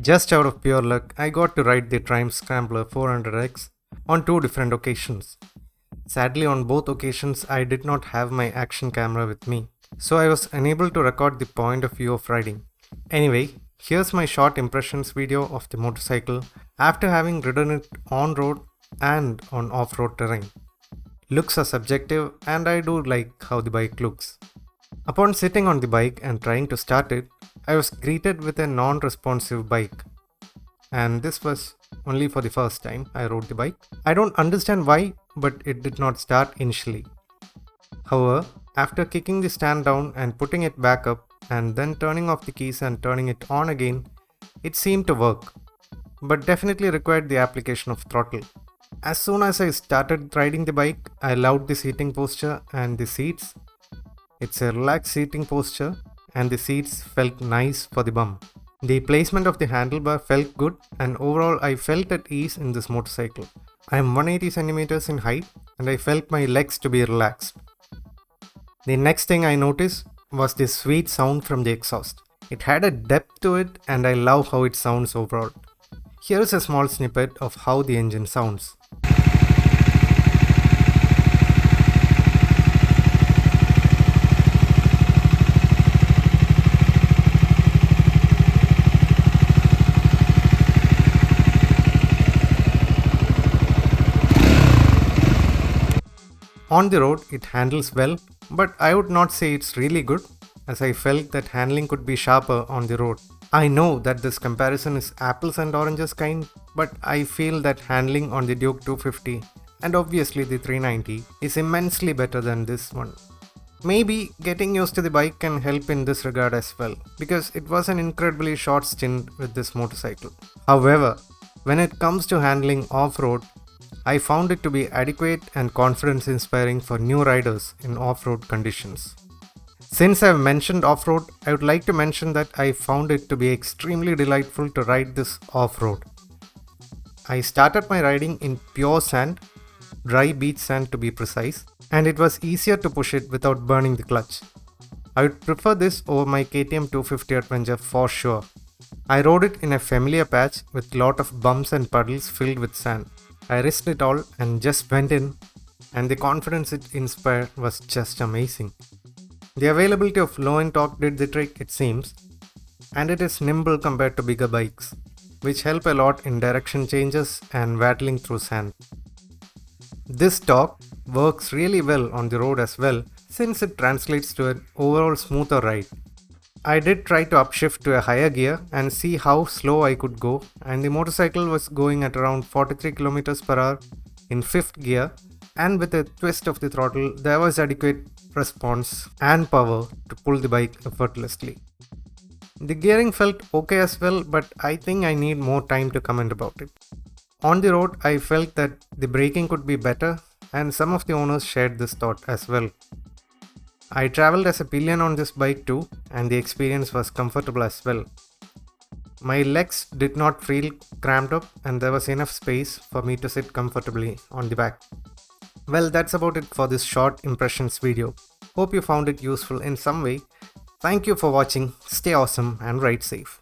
Just out of pure luck, I got to ride the Triumph Scrambler 400X on two different occasions. Sadly, on both occasions, I did not have my action camera with me, so I was unable to record the point of view of riding. Anyway, here's my short impressions video of the motorcycle after having ridden it on road and on off-road terrain. Looks are subjective and I do like how the bike looks. Upon sitting on the bike and trying to start it, I was greeted with a non-responsive bike. And this was only for the first time I rode the bike. I don't understand why, but it did not start initially. However, after kicking the stand down and putting it back up and then turning off the keys and turning it on again, it seemed to work, but definitely required the application of throttle. As soon as I started riding the bike, I loved the seating posture and the seats. It's a relaxed seating posture and the seats felt nice for the bum. The placement of the handlebar felt good and overall I felt at ease in this motorcycle. I am 180 cm in height and I felt my legs to be relaxed. The next thing I noticed was the sweet sound from the exhaust. It had a depth to it and I love how it sounds overall. Here is a small snippet of how the engine sounds. On the road, it handles well, but I would not say it's really good, as I felt that handling could be sharper on the road. I know that this comparison is apples and oranges kind, but I feel that handling on the Duke 250 and obviously the 390 is immensely better than this one. Maybe getting used to the bike can help in this regard as well, because it was an incredibly short stint with this motorcycle. However, when it comes to handling off-road, I found it to be adequate and confidence inspiring for new riders in off-road conditions. Since I have mentioned off-road, I would like to mention that I found it to be extremely delightful to ride this off-road. I started my riding in pure sand, dry beach sand to be precise, and it was easier to push it without burning the clutch. I would prefer this over my KTM 250 Adventure for sure. I rode it in a familiar patch with lot of bumps and puddles filled with sand. I risked it all and just went in, and the confidence it inspired was just amazing. The availability of low-end torque did the trick, it seems, and it is nimble compared to bigger bikes, which help a lot in direction changes and waddling through sand. This torque works really well on the road as well, since it translates to an overall smoother ride. I did try to upshift to a higher gear and see how slow I could go, and the motorcycle was going at around 43 km per hour in 5th gear, and with a twist of the throttle there was adequate response and power to pull the bike effortlessly. The gearing felt okay as well, but I think I need more time to comment about it. On the road I felt that the braking could be better, and some of the owners shared this thought as well. I travelled as a pillion on this bike too, and the experience was comfortable as well. My legs did not feel cramped up and there was enough space for me to sit comfortably on the back. Well, that's about it for this short impressions video. Hope you found it useful in some way. Thank you for watching, stay awesome and ride safe.